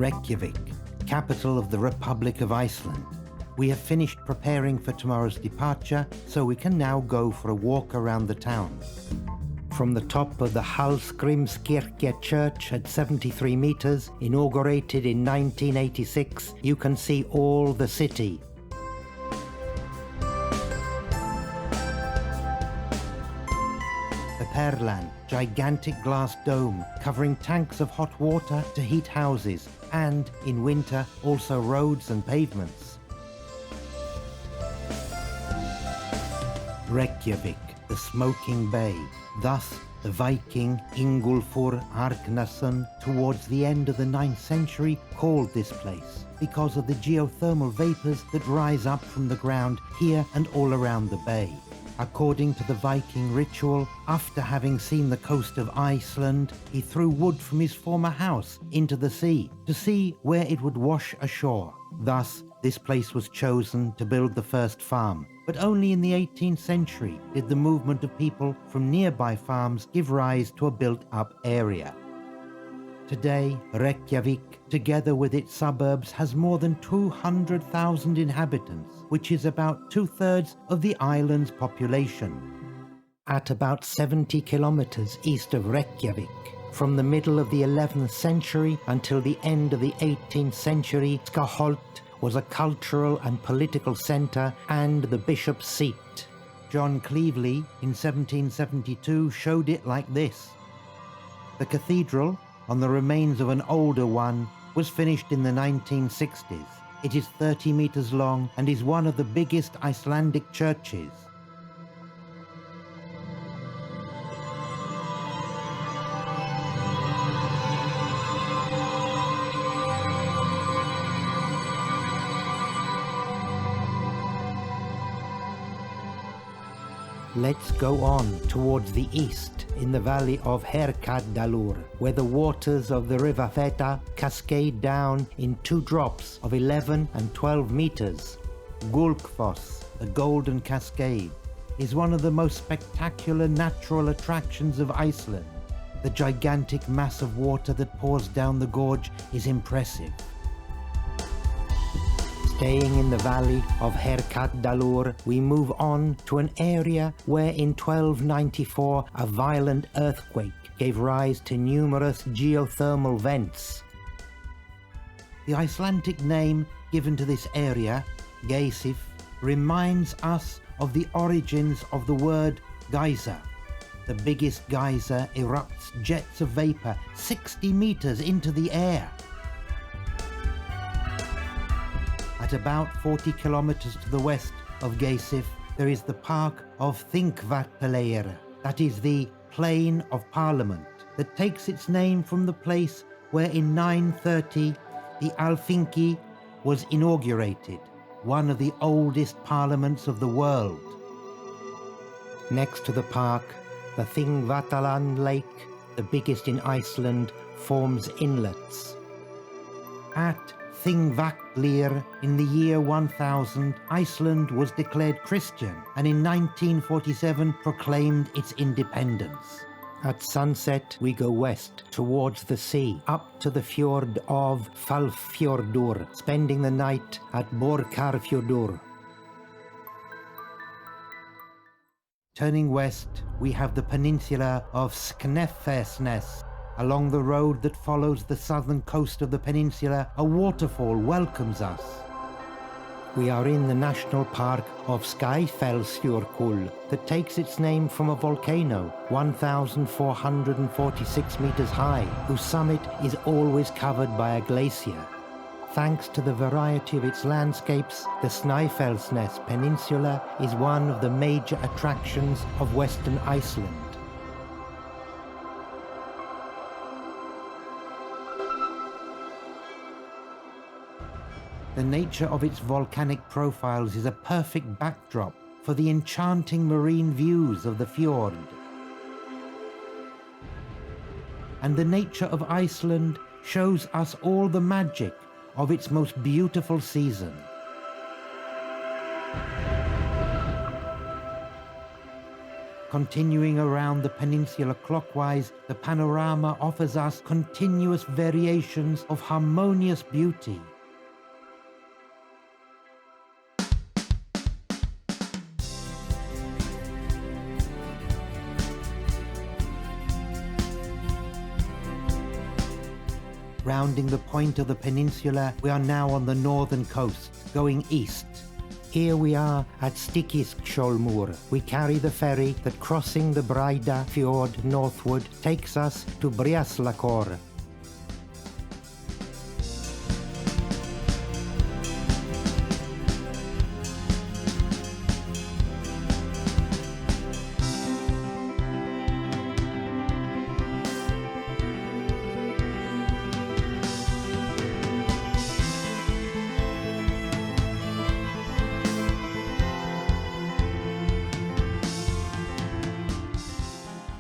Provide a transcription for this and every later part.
Reykjavik, capital of the Republic of Iceland. We have finished preparing for tomorrow's departure, so we can now go for a walk around the town. From the top of the Hallgrímskirkja church at 73 meters, inaugurated in 1986, you can see all the city. The Perlan, gigantic glass dome covering tanks of hot water to heat houses, and, in winter, also roads and pavements. Reykjavik, the smoking bay. Thus, the Viking Ingólfur Arnarson, towards the end of the 9th century, called this place because of the geothermal vapors that rise up from the ground here and all around the bay. According to the Viking ritual, after having seen the coast of Iceland, he threw wood from his former house into the sea to see where it would wash ashore. Thus, this place was chosen to build the first farm. But only in the 18th century did the movement of people from nearby farms give rise to a built-up area. Today, Reykjavik, together with its suburbs, has more than 200,000 inhabitants, which is about 2/3 of the island's population. At about 70 kilometers east of Reykjavik, from the middle of the 11th century until the end of the 18th century, Skaholt was a cultural and political centre and the bishop's seat. John Cleveley, in 1772, showed it like this. The cathedral, on the remains of an older one, was finished in the 1960s. It is 30 meters long and is one of the biggest Icelandic churches. Let's go on towards the east in the valley of Herkadalur, where the waters of the river Feta cascade down in 2 drops of 11 and 12 meters. Gullfoss, the Golden Cascade, is one of the most spectacular natural attractions of Iceland. The gigantic mass of water that pours down the gorge is impressive. Staying in the valley of Herkadalur, we move on to an area where in 1294 a violent earthquake gave rise to numerous geothermal vents. The Icelandic name given to this area, Geysir, reminds us of the origins of the word geyser. The biggest geyser erupts jets of vapor 60 meters into the air. At about 40 kilometers to the west of Geysir, there is the park of Þingvallaeyri, that is the Plain of Parliament, that takes its name from the place where in 930 the Alþingi was inaugurated, one of the oldest parliaments of the world. Next to the park, the Þingvallaland Lake, the biggest in Iceland, forms inlets. At Þingvallaeyri, in the year 1000, Iceland was declared Christian and in 1947 proclaimed its independence. At sunset, we go west towards the sea, up to the fjord of Hvalfjordur, spending the night at Borgarfjordur. Turning west, we have the peninsula of Snæfellsnes. Along the road that follows the southern coast of the peninsula, a waterfall welcomes us. We are in the national park of Snæfellsjökull that takes its name from a volcano 1,446 meters high, whose summit is always covered by a glacier. Thanks to the variety of its landscapes, the Snæfellsnes Peninsula is one of the major attractions of Western Iceland. The nature of its volcanic profiles is a perfect backdrop for the enchanting marine views of the fjord. And the nature of Iceland shows us all the magic of its most beautiful season. Continuing around the peninsula clockwise, the panorama offers us continuous variations of harmonious beauty. Rounding the point of the peninsula, we are now on the northern coast, going east. Here we are at Stykkishólmur. We carry the ferry that, crossing the Breida fjord northward, takes us to Breiðaskór.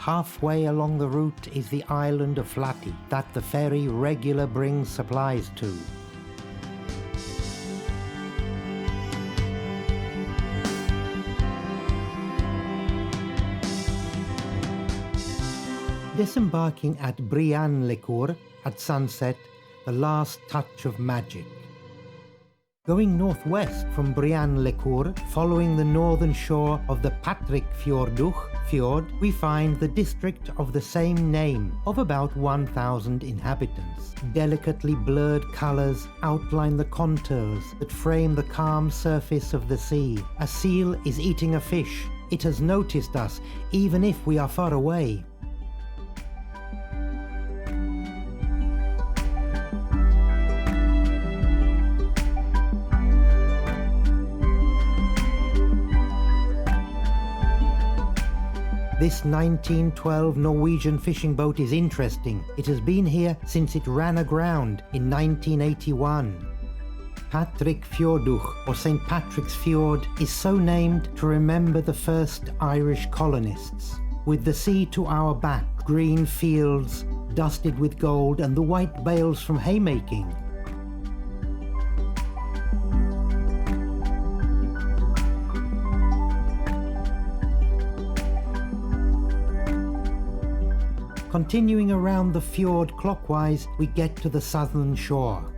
Halfway along the route is the island of Flati that the ferry regular brings supplies to. Disembarking at Breiðaskór at sunset, the last touch of magic. Going northwest from Breiðaskór, following the northern shore of the Patreksfjörður fjord, we find the district of the same name, of about 1,000 inhabitants. Delicately blurred colors outline the contours that frame the calm surface of the sea. A seal is eating a fish. It has noticed us, even if we are far away. This 1912 Norwegian fishing boat is interesting. It has been here since it ran aground in 1981. Patreksfjörður, or St. Patrick's Fjord, is so named to remember the first Irish colonists. With the sea to our back, green fields dusted with gold, and the white bales from haymaking. Continuing around the fjord clockwise, we get to the southern shore.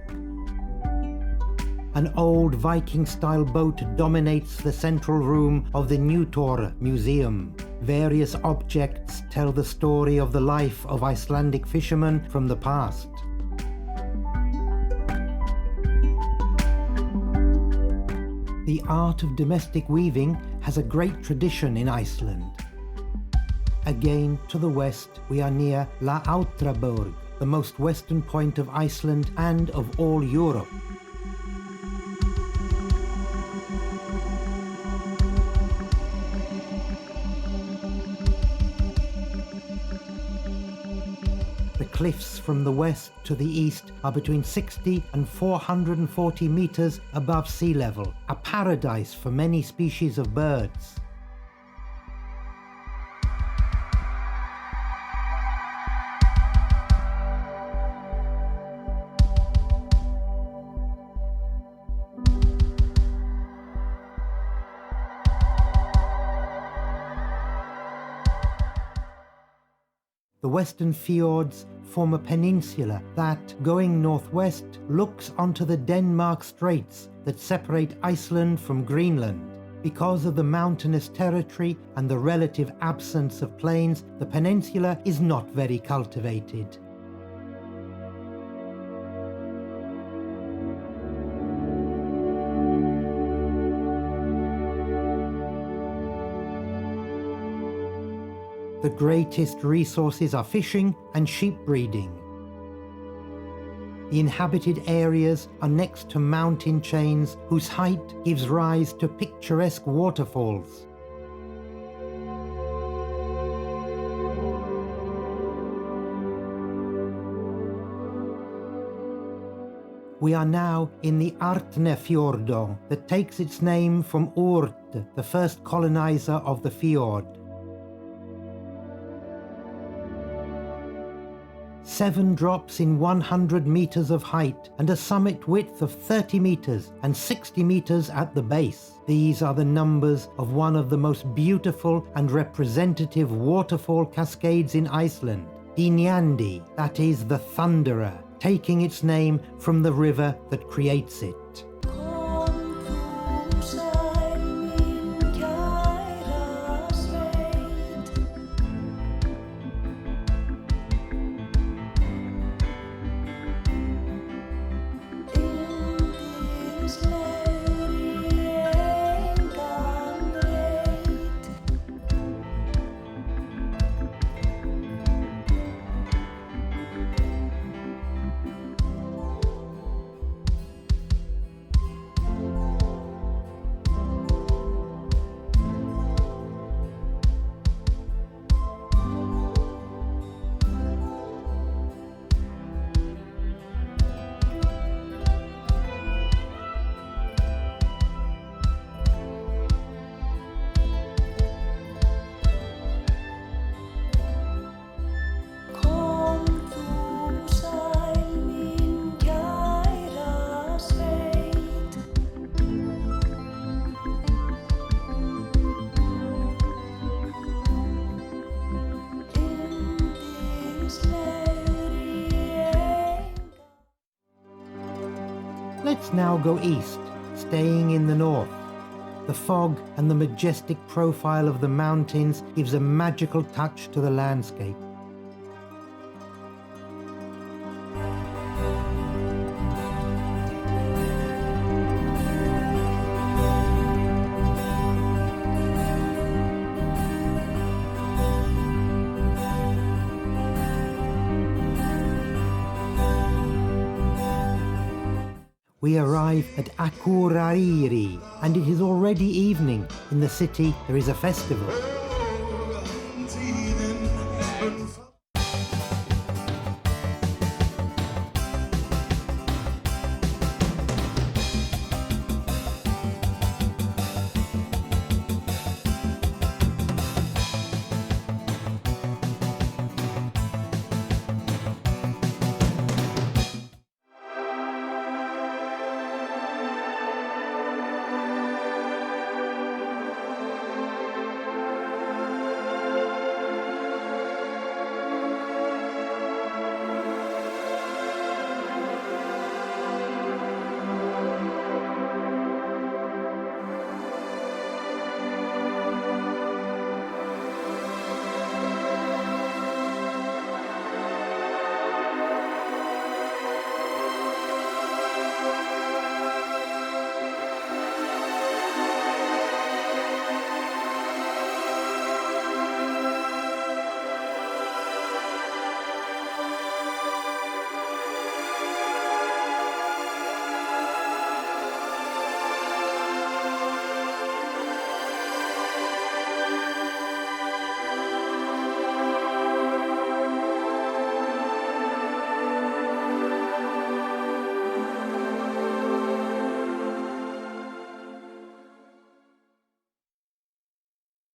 An old Viking-style boat dominates the central room of the Newtor Museum. Various objects tell the story of the life of Icelandic fishermen from the past. The art of domestic weaving has a great tradition in Iceland. Again, to the west, we are near La Outraborg, the most western point of Iceland and of all Europe. The cliffs from the west to the east are between 60 and 440 meters above sea level, a paradise for many species of birds. The western fjords form a peninsula that, going northwest, looks onto the Denmark Straits that separate Iceland from Greenland. Because of the mountainous territory and the relative absence of plains, the peninsula is not very cultivated. The greatest resources are fishing and sheep breeding. The inhabited areas are next to mountain chains whose height gives rise to picturesque waterfalls. We are now in the Artnefjordur that takes its name from Urt, the first colonizer of the fjord. 7 drops in 100 meters of height and a summit width of 30 meters and 60 meters at the base. These are the numbers of one of the most beautiful and representative waterfall cascades in Iceland, Dynjandi, that is the Thunderer, taking its name from the river that creates it. Let's now go east, staying in the north. The fog and the majestic profile of the mountains gives a magical touch to the landscape. We arrive at Akureyri, and it is already evening. In the city there is a festival.